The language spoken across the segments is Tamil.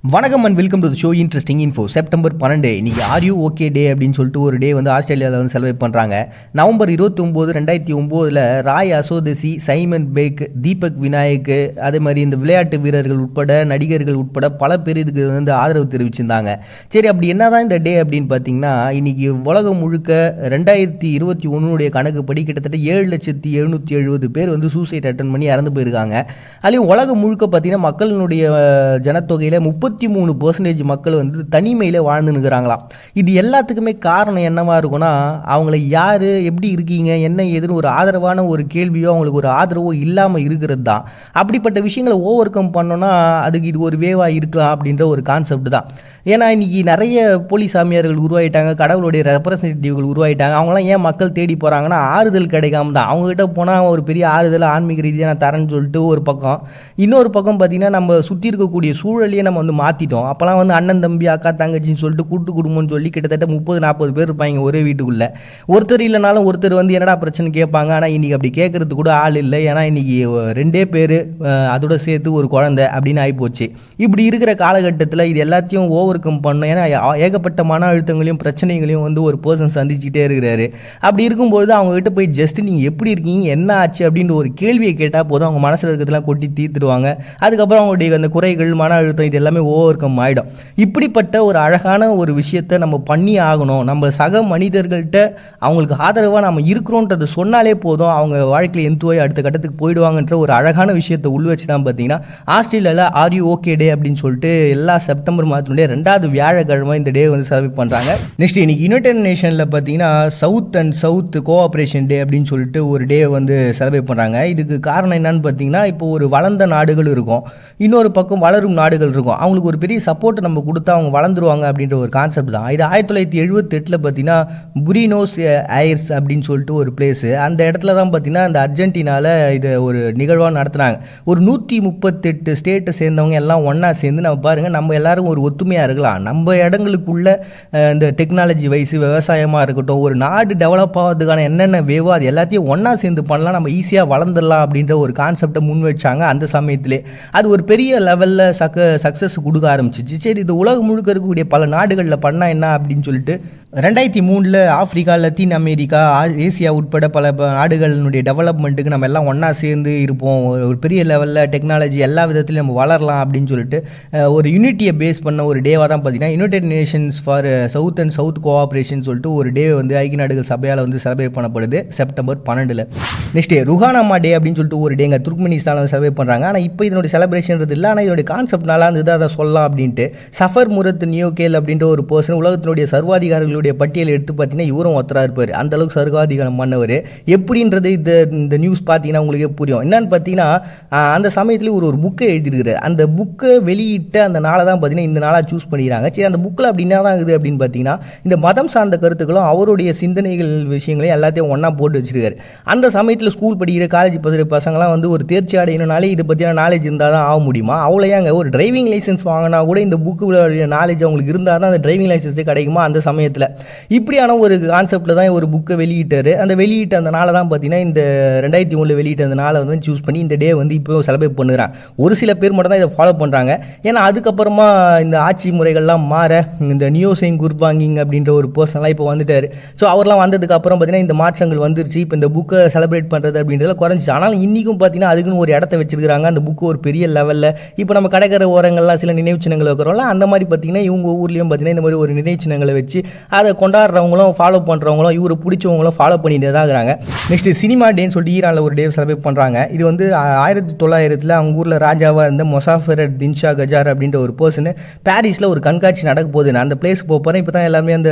வணக்கம் and welcome to show interesting info. September 12 இன்னைக்கு ஆர்யூ ஓகே டே அப்படின்னு சொல்லிட்டு ஒரு டே வந்து ஆஸ்திரேலியாவில் வந்து செலிப்ரேட் பண்ணுறாங்க. நவம்பர் 29, 2009 ராய் அசோதசி, சைமன் பேக், தீபக் விநாயக், அதே மாதிரி இந்த விளையாட்டு வீரர்கள் உட்பட நடிகர்கள் உட்பட பல பேர் இதுக்கு வந்து ஆதரவு தெரிவிச்சிருந்தாங்க. சரி, அப்படி என்னதான் இந்த டே அப்படின்னு பார்த்தீங்கன்னா, இன்னைக்கு உலகம் முழுக்க 2021 கணக்குப்படி கிட்டத்தட்ட 7,770,000 பேர் வந்து சூசைட் அட்டன் பண்ணி இறந்து போயிருக்காங்க. அதுலேயும் உலகம் முழுக்க பார்த்தீங்கன்னா மக்களினுடைய ஜனத்தொகையில் 33% மக்கள் வந்து தனிமையில் வாழ்ந்துனுக்கிறாங்களாம். இது எல்லாத்துக்குமே காரணம் என்னவா இருக்குன்னா, அவங்கள யார் எப்படி இருக்கீங்க என்ன ஏதுன்னு ஒரு ஆதரவான ஒரு கேள்வியோ அவங்களுக்கு ஒரு ஆதரவோ இல்லாமல் இருக்கிறது தான். அப்படிப்பட்ட விஷயங்களை ஓவர் கம் பண்ணோன்னா அதுக்கு இது ஒரு வேவாக இருக்கலாம் அப்படின்ற ஒரு கான்செப்ட் தான். ஏன்னா இன்றைக்கி நிறைய போலி சாமியார்கள் உருவாயிட்டாங்க, கடவுளுடைய ரெப்ரசன்டேட்டிவ்கள் உருவாயிட்டாங்க. அவங்களாம் ஏன் மக்கள் தேடி போகிறாங்கன்னா ஆறுதல் கிடைக்காம தான். அவங்ககிட்ட போனால் ஒரு பெரிய ஆறுதல் ஆன்மீக ரீதியாக நான் தரேன்னு சொல்லிட்டு ஒரு பக்கம், இன்னொரு பக்கம் பார்த்திங்கன்னா நம்ம சுற்றி இருக்கக்கூடிய சூழலையே நம்ம வந்து மாற்றிட்டோம். அப்போலாம் வந்து அண்ணன் தம்பி அக்கா தங்கச்சின்னு சொல்லிட்டு கூட்டு குடும்பம்னு சொல்லி கிட்டத்தட்ட 30-40 பேர் இருப்பாங்க ஒரே வீட்டுக்குள்ளே. ஒருத்தர் இல்லைனாலும் ஒருத்தர் வந்து என்னடா பிரச்சனை கேட்பாங்க. ஆனால் இன்றைக்கி அப்படி கேட்குறது கூட ஆள் இல்லை. ஏன்னா இன்றைக்கி 2 பேர் அதோட சேர்த்து ஒரு குழந்தை அப்படின்னு ஆகிப்போச்சு. இப்படி இருக்கிற காலகட்டத்தில் இது எல்லாத்தையும் ஓவர் கம் பண்ணணும். ஏன்னா ஏகப்பட்ட மன அழுத்தங்களையும் பிரச்சனைகளையும் வந்து ஒரு பர்சன் சந்திச்சுட்டே இருக்கிறாரு. அப்படி இருக்கும்போது அவங்ககிட்ட போய் ஜஸ்ட் நீங்கள் எப்படி இருக்கீங்க என்ன ஆச்சு அப்படின்ற ஒரு கேள்வியை கேட்டால் போதும், அவங்க மனசில் இருக்கிறதுலாம் கொட்டி தீர்த்துடுவாங்க. அதுக்கப்புறம் அவங்களுடைய அந்த குறைகள் மன அழுத்தம் இது எல்லாமே ஓவர் கம் ஆகிடும். இப்படிப்பட்ட ஒரு அழகான ஒரு விஷயத்தை நம்ம பண்ணி ஆகணும். நம்ம சக மனிதர்கள்ட்ட அவங்களுக்கு ஆதரவாக நம்ம இருக்கிறோன்றதை சொன்னாலே போதும், அவங்க வாழ்க்கையில் எந்தோய் அடுத்த கட்டத்துக்கு போயிடுவாங்கன்ற ஒரு அழகான விஷயத்தை உள் வச்சு தான் பார்த்தீங்கன்னா ஆஸ்திரேலியாவில் ஆர்யூ ஓகே டே அப்படின்னு சொல்லிட்டு எல்லா செப்டம்பர் மாதத்தினுடைய 2வது வியாழக்கிழமை இந்த டே வந்து செலிப்ரேட் பண்ணுறாங்க. நெக்ஸ்ட் இன்னைக்கு யுனைடெட் நேஷனில் பார்த்தீங்கன்னா சவுத் அண்ட் சவுத் கோஆப்ரேஷன் டே அப்படின்னு சொல்லிட்டு ஒரு டே வந்து செலிப்ரேட் பண்ணுறாங்க. இதுக்கு காரணம் என்னன்னு பார்த்தீங்கன்னா, இப்போ ஒரு வளர்ந்த நாடுகள் இருக்கும், இன்னொரு பக்கம் வளரும் நாடுகள் இருக்கும். அவங்களுக்கு ஒரு பெரிய சப்போர்ட் நம்ம கொடுத்தா அவங்க வளர்ந்துருவாங்க அப்படின்ற ஒரு கான்செப்ட் தான் இது. 1978 பார்த்தீங்கன்னா புரினோஸ் ஐர்ஸ் அப்படின்னு சொல்லிட்டு ஒரு பிளேஸு, அந்த இடத்துல தான் பார்த்தீங்கன்னா இந்த அர்ஜென்டினாவில் இதை ஒரு நிகழ்வாக நடத்துனாங்க. ஒரு 138 ஸ்டேட்டை சேர்ந்தவங்க எல்லாம் ஒன்றா சேர்ந்து நம்ம பாருங்கள் நம்ம எல்லாரும் ஒரு ஒத்துமையாக இருக்கலாம். நம்ம இடங்களுக்குள்ள இந்த டெக்னாலஜி வைஸ் விவசாயமாக இருக்கட்டும், ஒரு நாடு டெவலப் ஆகிறதுக்கான என்னென்ன வேவோ அது எல்லாத்தையும் ஒன்றா சேர்ந்து பண்ணலாம், நம்ம ஈஸியாக வளர்ந்துடலாம் அப்படின்ற ஒரு கான்செப்டை முன் வச்சாங்க. அந்த சமயத்திலே அது ஒரு பெரிய லெவலில் சக்ஸஸ் கொடுக்க ஆரம்பிச்சிச்சு. சரி, இது உலகம் முழுக்க இருக்கக்கூடிய பல நாடுகளில் பண்ணால் என்ன அப்படின்னு சொல்லிட்டு 2003 ஆப்பிரிக்கா, லத்தீன் அமெரிக்கா, ஏசியா உட்பட பல நாடுகளினுடைய டெவலப்மெண்ட்டுக்கு நம்ம எல்லாம் ஒன்றா சேர்ந்து இருப்போம், ஒரு பெரிய லெவலில் டெக்னாலஜி எல்லா விதத்துலையும் நம்ம வளரலாம் அப்படின்னு சொல்லிட்டு ஒரு யூனிட்டியை பேஸ் பண்ண ஒரு டேவாக தான் பார்த்தீங்கன்னா United Nations for south and south cooperation சொல்லிட்டு ஒரு டே வந்து ஐக்கிய நாடுகள் சபையால் வந்து செலிப்ரேட் பண்ணப்படுது செப்டம்பர் 12. நெக்ஸ்ட் ருஹானாமா டே அப்படின்னு சொல்லிட்டு ஒரு டேங்க துர்க்மெனிஸ்தானில் வந்து செலிப்ரேட் பண்ணுறாங்க. ஆனால் இப்போ இதனுடைய செலிப்ரேஷன்றது இல்லை, ஆனால் இதனுடைய கான்செப்ட் நல்லா இருந்தது, அதை சொல்லலாம் அப்படின்ட்டு. சஃபர் முரத் நியோகேல் அப்படின்ற ஒரு பர்சன் உலகத்தினுடைய சர்வாதிகாரிகள் பட்டியலை எடுத்து பார்த்தீங்கன்னா இவரும் ஒருத்தராக இருப்பார். அந்த அளவுக்கு சர்வாதிகாரம் பண்ணவர் எப்படின்றது இந்த நியூஸ் பார்த்தீங்கன்னா உங்களுக்கே புரியும். என்னன்னு பார்த்தீங்கன்னா அந்த சமயத்தில் ஒரு புக்கை எழுதியிருக்கிறார். அந்த புக்கை வெளியிட்ட அந்த நாளை தான் பார்த்தீங்கன்னா இந்த நாளாக சூஸ் பண்ணிக்கிறாங்க. சரி, அந்த புக்கில் அப்படி என்ன தான் இருக்குது அப்படின்னு பார்த்தீங்கன்னா இந்த மதம் சார்ந்த கருத்துக்களும் அவருடைய சிந்தனைகள் விஷயங்களையும் எல்லாத்தையும் ஒன்றா போட்டு வச்சிருக்காரு. அந்த சமயத்தில் ஸ்கூல் படிக்கிற காலேஜ் பசங்களாம் வந்து ஒரு தேர்ச்சி அடையணும்னாலே இதை பற்றியான நாலேஜ் இருந்தால் தான் ஆக முடியுமா? அவ்வளோயாங்க ஒரு டிரைவிங் லைசன்ஸ் வாங்கினா கூட இந்த புக்கு நாலேஜ் அவங்களுக்கு இருந்தால் தான் அந்த டிரைவிங் லைசன்ஸே கிடைக்குமா அந்த சமயத்தில்? இப்படியான ஒரு கான்செப்டில் தான் ஒரு புக்கை வெளியிட்டார். அந்த வெளியிட்ட அந்த நாளை தான் பார்த்தீங்கன்னா இந்த 2001 வெளியிட்ட அந்த நாளை வந்து சூஸ் பண்ணி இந்த டே வந்து இப்போ செலிப்ரேட் பண்ணுறாங்க. ஒரு சில பேர் மட்டும் தான் இதை ஃபாலோ பண்ணுறாங்க. ஏன்னா அதுக்கப்புறமா இந்த ஆட்சி முறைகள்லாம் மாற இந்த நியோசைன் குர்பாங்கிங் அப்படின்ற ஒரு பர்சன்லாம் இப்போ வந்துட்டார். ஸோ அவர்லாம் வந்ததுக்கு அப்புறம் பார்த்தீங்கன்னா இந்த மாற்றங்கள் வந்துருச்சு. இப்போ இந்த புக்கை செலிப்ரேட் பண்ணுறது அப்படின்றத குறைஞ்சிச்சு. ஆனால் இன்றைக்கும் பார்த்தீங்கன்னா அதுக்குன்னு ஒரு இடத்த வச்சிருக்கிறாங்க. அந்த புக்கு ஒரு பெரிய லெவலில் இப்போ நம்ம கடற்கரை ஓரங்கள்லாம் சில நினைவு சின்னங்கள் வைக்கிறோம்ல, அந்த மாதிரி பார்த்தீங்கன்னா இவங்க ஊர்லேயும் பார்த்தீங்கன்னா இந்த மாதிரி ஒரு நினைவு சின்னங்களை வச்சு அதை கொண்டாடுறவங்களும் ஃபாலோ பண்ணுறவங்களும் இவரு பிடிச்சவங்களும் ஃபாலோ பண்ணிட்டு தான் இருக்கிறாங்க. நெக்ஸ்ட் சினிமா டேன்னு சொல்லிட்டு ஈரானில் ஒரு டே செலிப்ரேட் பண்ணுறாங்க. இது வந்து 1900 அவங்க ஊரில் ராஜாவாக இருந்த மொசாஃபர் தின்ஷா கஜார் அப்படின்ற ஒரு பர்சனு பாரிஸில் ஒரு கண்காட்சி நடக்க போகுது. நான் அந்த பிளேஸ்க்கு போகிறேன், இப்போ தான் எல்லாமே அந்த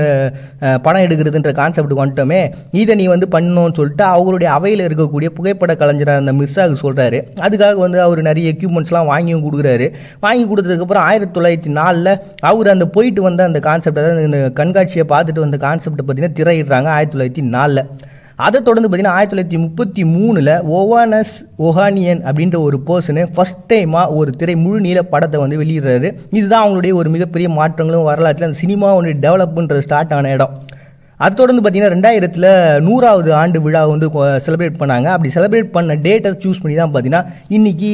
படம் எடுக்கிறதுன்ற கான்செப்ட் வந்துட்டோமே, இதை நீ வந்து பண்ணணும்னு சொல்லிட்டு அவருடைய அவையில் இருக்கக்கூடிய புகைப்பட கலைஞராக அந்த மிர்சாவுக்கு சொல்கிறாரு. அதுக்காக வந்து அவர் நிறைய எக்யூப்மெண்ட்ஸ்லாம் வாங்கியும் கொடுக்குறாரு. வாங்கி கொடுத்ததுக்கப்புறம் 1904 அவர் அந்த போயிட்டு வந்த அந்த கான்செப்ட், அதாவது இந்த கண்காட்சியை பார்த்துட்டு வந்த கான்செப்டை பார்த்தீங்கன்னா திரையிடுறாங்க 1904. அதை தொடர்ந்து பார்த்தீங்கன்னா 1933 ஓவானஸ் ஓஹானியன் அப்படின்ற ஒரு பர்சனு ஃபஸ்ட் டைமாக ஒரு திரை முழு நீள படத்தை வந்து வெளியிடுறாரு. இதுதான் அவங்களுடைய ஒரு மிகப்பெரிய மாற்றங்களும் வரலாற்றில் அந்த சினிமாவுடைய டெவலப்ன்ற ஸ்டார்ட் ஆன இடம். அது தொடர்ந்து பார்த்தீங்கன்னா 2000 100வது ஆண்டு விழா வந்து செலிப்ரேட் பண்ணாங்க. அப்படி செலிப்ரேட் பண்ண டேட்டை சூஸ் பண்ணி தான் பார்த்தீங்கன்னா இன்னைக்கு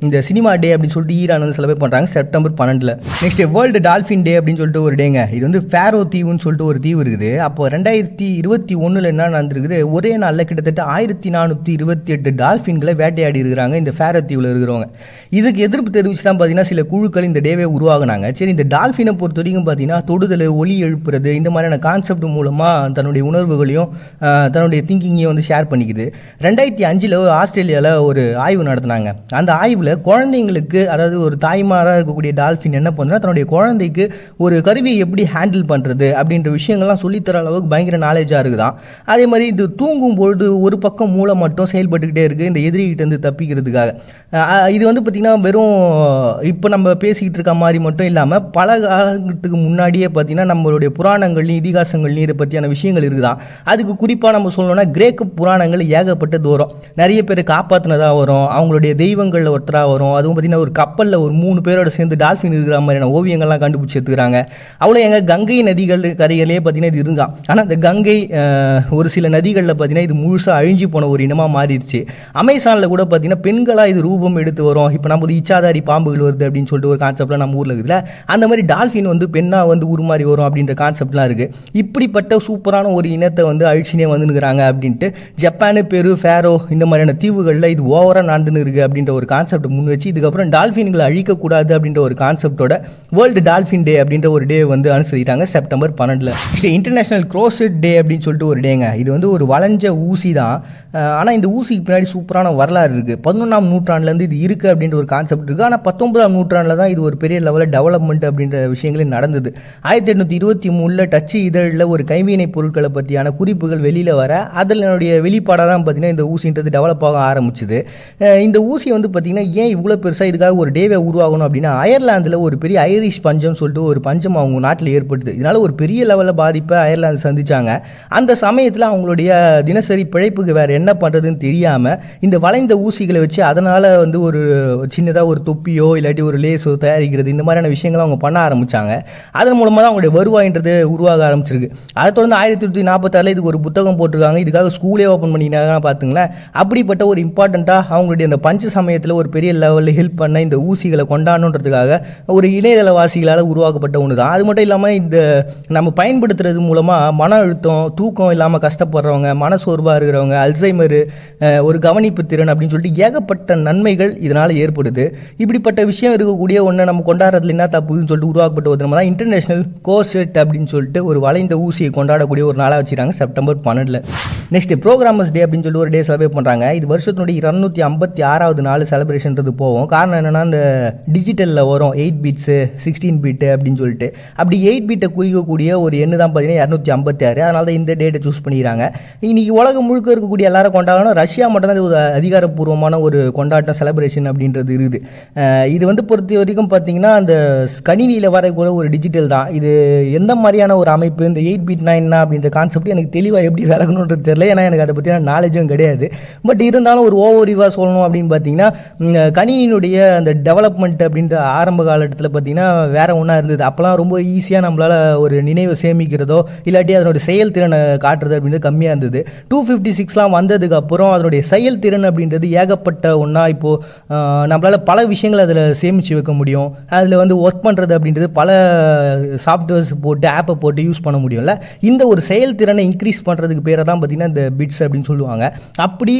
இந்த சினிமா டே அப்படின்னு சொல்லிட்டு ஈரான் வந்து செலிப்ரேட் பண்ணுறாங்க செப்டம்பர் 12. நெக்ஸ்ட் வேர்ல்டு டால்ஃபின் டே அப்படின்னு சொல்லிட்டு ஒரு டேங்க. இது வந்து ஃபேரோ தீவுன்னு சொல்லிட்டு ஒரு தீவு இருக்குது. அப்போ 2021 என்ன நடந்திருக்குது, ஒரே நாளில் கிட்டத்தட்ட 1428 டால்ஃபின்களை வேட்டையாடி இருக்கிறாங்க இந்த ஃபேரோ தீவில் இருக்கிறவங்க. இதுக்கு எதிர்ப்பு தெரிவித்து தான் பார்த்தீங்கன்னா சில குழுக்கள் இந்த டேவே உருவாகினாங்க. சரி, இந்த டால்ஃபினை பொறுத்த வரைக்கும் பார்த்தீங்கன்னா தொடுதல், ஒலி எழுப்புறது, இந்த மாதிரியான கான்செப்ட் மூலமாக தன்னுடைய உணர்வுகளையும் தன்னுடைய திங்கிங்கையும் வந்து ஷேர் பண்ணிக்குது. 2005 ஆஸ்திரேலியாவில் ஒரு ஆய்வு நடத்தினாங்க. அந்த ஆய்வில் குழந்தைங்களுக்கு, அதாவது ஒரு தாய்மாராக இருக்கக்கூடிய டால்ஃபின் என்ன பண்ணுறா, தன்னுடைய குழந்தைக்கு ஒரு கருவியை எப்படி ஹேண்டில் பண்ணுறது அப்படின்ற விஷயங்கள்லாம் சொல்லித்தர அளவுக்கு பயங்கர நாலேஜாக இருக்குதான். அதே மாதிரி இது தூங்கும் பொழுது ஒரு பக்கம் மூளை மட்டும் செயல்பட்டுக்கிட்டே இருக்குது இந்த எதிரிகிட்ட இருந்து தப்பிக்கிறதுக்காக. இது வந்து பார்த்திங்கன்னா வெறும் இப்போ நம்ம பேசிக்கிட்டு இருக்க மாதிரி மட்டும் இல்லாமல் பல காலத்துக்கு முன்னாடியே பார்த்திங்கன்னா நம்மளுடைய புராணங்கள்லையும் இதிகாசங்கள்லையும் இதை பற்றியான விஷயங்கள் இருக்குதான். அதுக்கு குறிப்பாக நம்ம சொல்லணும்னா கிரேக்க புராணங்கள் ஏகப்பட்டது வரும். நிறைய பேர் காப்பாற்றினதாக வரும், அவங்களுடைய தெய்வங்களில் ஒருத்தராக வரும். அதுவும் பார்த்திங்கன்னா ஒரு கப்பலில் ஒரு 3 பேரோட சேர்ந்து டால்ஃபின் இருக்கிற மாதிரியான ஓவியங்கள்லாம் கண்டுபிடிச்சி எடுத்துக்கிறாங்க. அவ்வளோ எங்கள் கங்கை நதிகள் கரையிலேயே பார்த்திங்கன்னா இது இருந்தான். ஆனால் அந்த கங்கை ஒரு சில நதிகளில் பார்த்திங்கன்னா இது முழுசாக அழிஞ்சு போன ஒரு இனமாக மாறிடுச்சு. அமேசானில் கூட பார்த்திங்கன்னா பெண்களாக இது ரூபம் எடுத்து வரும். இப்போ நம்ம இச்சாதாரி பாம்புகள் வருது அப்படின்னு சொல்லிட்டு ஒரு கான்செப்ட்லாம் நம்ம ஊரில் இருக்குதுல, அந்த மாதிரி டால்ஃபின் வந்து பெண்ணாக வந்து உருமாறி வரும் அப்படின்ற கான்செப்ட்லாம் இருக்குது. இப்படிப்பட்ட சூப்பரான ஒரு இனத்தை வந்து அழிச்சினே வந்துருக்கிறாங்க அப்படின்ட்டு ஜப்பானு, பெரு, ஃபேரோ இந்த மாதிரியான தீவுகளில் இது ஓவராக நடந்துன்னு இருக்குது அப்படின்ற ஒரு கான்செப்ட் முன் வச்சு இதுக்கப்புறம் டால்ஃபின்களை அழிக்கக்கூடாது அப்படின்ற ஒரு கான்செப்டோட வேர்ல்டு டால்ஃபின் டே அப்படின்ற ஒரு டே வந்து அனுசரிட்டாங்க செப்டம்பர் 12. இன்டர்நேஷனல் க்ரோசெட் டே அப்படின்னு சொல்லிட்டு ஒரு டேங்க. இது வந்து ஒரு வளைஞ்ச ஊசி தான். ஆனால் இந்த ஊசிக்கு பின்னாடி சூப்பரான வரலாறு இருக்குது. 11ஆம் நூற்றாண்டுலேருந்து இது இருக்குது அப்படின்ற ஒரு கான்செப்ட் இருக்குது. ஆனால் 19ஆம் நூற்றாண்டில் தான் இது ஒரு பெரிய லெவலில் டெவலப்மெண்ட் அப்படின்ற விஷயங்களே நடந்தது. 1823 டச்சு இதழில் ஒரு கைவினை பொருட்களை பற்றியான குறிப்புகள் வெளியில் வர அதனுடைய வெளிப்பாடாக தான் பார்த்திங்கன்னா இந்த ஊசின்றது டெவலப் ஆக ஆரம்பிச்சுது. இந்த ஊசி வந்து பார்த்திங்கன்னா ஏன் இவ்வளோ பெருசாக இதுக்காக ஒரு டேவை உருவாகணும் அப்படின்னா, அயர்லாந்தில் ஒரு பெரிய ஐரிஷ் பஞ்சம் சொல்லிட்டு ஒரு பஞ்சம் அவங்க நாட்டில் ஏற்படுது. இதனால் ஒரு பெரிய லெவலில் பாதிப்பை அயர்லாந்து சந்திச்சாங்க. அந்த சமயத்தில் அவங்களுடைய தினசரி பிழைப்புக்கு வேறு என்ன பண்ணுறதுன்னு தெரியாமல் இந்த வளைந்த ஊசிகளை வச்சு அதனால் வந்து ஒரு சின்னதாக ஒரு தொப்பியோ இல்லாட்டி ஒரு லேஸோ தயாரிக்கிறது, இந்த மாதிரியான விஷயங்களை அவங்க பண்ண ஆரம்பித்தாங்க. அதன் மூலமாக தான் அவங்களுடைய வருவாயின்றது உருவாக ஆரம்பிச்சிருக்கு. அதை தொடர்ந்து 1846 இதுக்கு ஒரு புத்தகம் போட்டிருக்காங்க. இதுக்காக ஸ்கூலே ஓப்பன் பண்ணினாங்க பார்த்துங்களேன். அப்படிப்பட்ட ஒரு இம்பார்ட்டண்ட்டாக அவங்களுடைய அந்த பஞ்ச சமயத்தில் ஒரு பெரிய லெவலில் ஹெல்ப் பண்ண இந்த ஊசிகளை கொண்டாடணுன்றதுக்காக ஒரு இணையதளவாசிகளால் உருவாக்கப்பட்ட ஒன்று தான். அது மட்டும் இல்லாமல் இந்த நம்ம பயன்படுத்துறது மூலமாக மன அழுத்தம், தூக்கம் இல்லாமல் கஷ்டப்படுறவங்க, மனசோர்வாக இருக்கிறவங்க, அல்சைமரு, ஒரு கவனிப்பு திறன் அப்படின்னு சொல்லிட்டு ஏகப்பட்ட நன்மைகள் இதனால் ஏற்படுது. இப்படிப்பட்ட விஷயம் இருக்கக்கூடிய ஒன்று நம்ம கொண்டாடுறதுல என்ன தப்புன்னு சொல்லிட்டு உருவாக்கப்பட்ட ஒரு தினமாக தான் இன்டர்நேஷனல் கோர்செட் அப்படின்னு சொல்லிட்டு ஒரு வளைந்த ஊசியை கொண்டாடக்கூடிய ஒரு நாளாக வச்சுருக்காங்க செப்டம்பர் 12. நெக்ஸ்ட் ப்ரோக்ராமர்ஸ் டே அப்படின்னு சொல்லிட்டு ஒரு டே செலிப்ரேட் பண்ணுறாங்க. இது வருஷத்தினுடைய 256வது நாள் செலிப்ரேஷன்றது போகும். காரணம் என்னென்னா இந்த டிஜிட்டலில் வரும் 8 பீட்ஸு 16 பீட்டு அப்படின்னு சொல்லிட்டு. அப்படி 8 பீட்டை குறிக்கக்கூடிய ஒரு எண்ணு தான் பார்த்தீங்கன்னா 256. அதனால தான் இந்த டேட்டை சூஸ் பண்ணிக்கிறாங்க. இன்றைக்கி உலகம் முழுக்க இருக்கக்கூடிய எல்லாரும் கொண்டாடணும். ரஷ்யா மட்டும்தான் ஒரு அதிகாரப்பூர்வமான ஒரு கொண்டாட்டம் செலிப்ரேஷன் அப்படின்றது இருக்குது. இது வந்து பொறுத்த வரைக்கும் பார்த்தீங்கன்னா அந்த கணினியில் வரக்கூட ஒரு டிஜிட்டல் தான். இது எந்த மாதிரியான ஒரு அமைப்பு, இந்த 8 பீட்னா என்ன அப்படின்ற கான்செப்ட் எனக்கு தெளிவாக எப்படி விளக்கணுன்றது தெரியல. ஏன்னா எனக்கு அதை பற்றின நாலேஜும் கிடையாது. பட் இருந்தாலும் ஒரு ஓவரிவாக சொல்லணும் அப்படின்னு பார்த்தீங்கன்னா கணினியினுடைய அந்த டெவலப்மெண்ட் அப்படின்ற ஆரம்ப காலத்தில் பார்த்தீங்கன்னா வேறு ஒன்றா இருந்தது. அப்போலாம் ரொம்ப ஈஸியாக நம்மளால் ஒரு நினைவை சேமிக்கிறதோ இல்லாட்டி அதனுடைய செயல்திறனை காட்டுறது அப்படின்றது கம்மியாக இருந்தது. 256 வந்ததுக்கப்புறம் அதனுடைய செயல்திறன் அப்படின்றது ஏகப்பட்ட ஒன்றா இப்போது நம்மளால் பல விஷயங்கள் அதில் சேமித்து வைக்க முடியும். அதில் வந்து ஒர்க் பண்ணுறது அப்படின்றது பல சாஃப்ட்வேர்ஸ் போட்டு ஆப்பை போட்டு யூஸ் பண்ண முடியும்ல. இந்த ஒரு செயல்திறனை இன்க்ரீஸ் பண்ணுறதுக்கு பேரை தான் பார்த்திங்கன்னா இந்த பிட்ஸ் அப்படின்னு சொல்லுவாங்க. அப்படி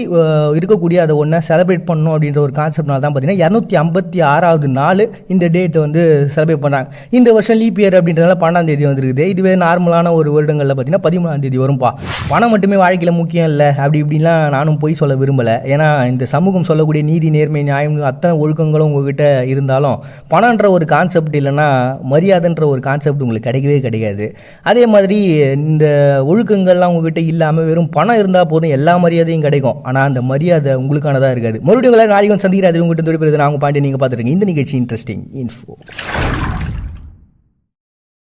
இருக்கக்கூடிய அதை ஒன்றை செலிப்ரேட் பண்ணணும் அப்படின்ற ஒரு கான்செப்ட்னால தான் பார்த்திங்கன்னா 256வது நாள் இந்த டேட்டை வந்து செலிப்ரேட் பண்ணுறாங்க. இந்த வருஷம் லீப் இயர் அப்படின்றதுனால 12ஆம் தேதி வந்துருக்குது. இதுவே நார்மலான ஒரு வருடங்களில் பார்த்திங்கன்னா 13ஆம் தேதி வரும்பா. பணம் மட்டுமே வாழ்க்கையில் முக்கியம் இல்லை அப்படி இப்படின்லாம் நானும் போய் சொல்ல விரும்பலை. ஏன்னா இந்த சமூகம் சொல்லக்கூடிய நீதி, நேர்மை, நியாயம் அத்தனை ஒழுக்கங்களும் உங்ககிட்ட இருந்தாலும் பணன்ற ஒரு கான்செப்ட் இல்லைன்னா மரியாதைன்ற ஒரு கான்செப்ட் உங்களுக்கு கிடைக்கவே கிடைக்காது. அதே மாதிரி இந்த ஒழுக்கங்கள்லாம் உங்ககிட்ட இல்லாமல் வெறும் பணம் இருந்தால் போதும் எல்லா மரியாதையும் கிடைக்கும். ஆனால் அந்த மரியாதை உங்களுக்கானதாக இருக்காது. மறுபடியும் நாளைக்கு சந்திக்கிறாது உங்கள்கிட்ட தொழில் நான் உங்கள் பாண்டி நீங்கள் பார்த்துருக்கீங்க. இந்த நிகழ்ச்சி இன்ட்ரெஸ்டிங் இன்ஃபோ.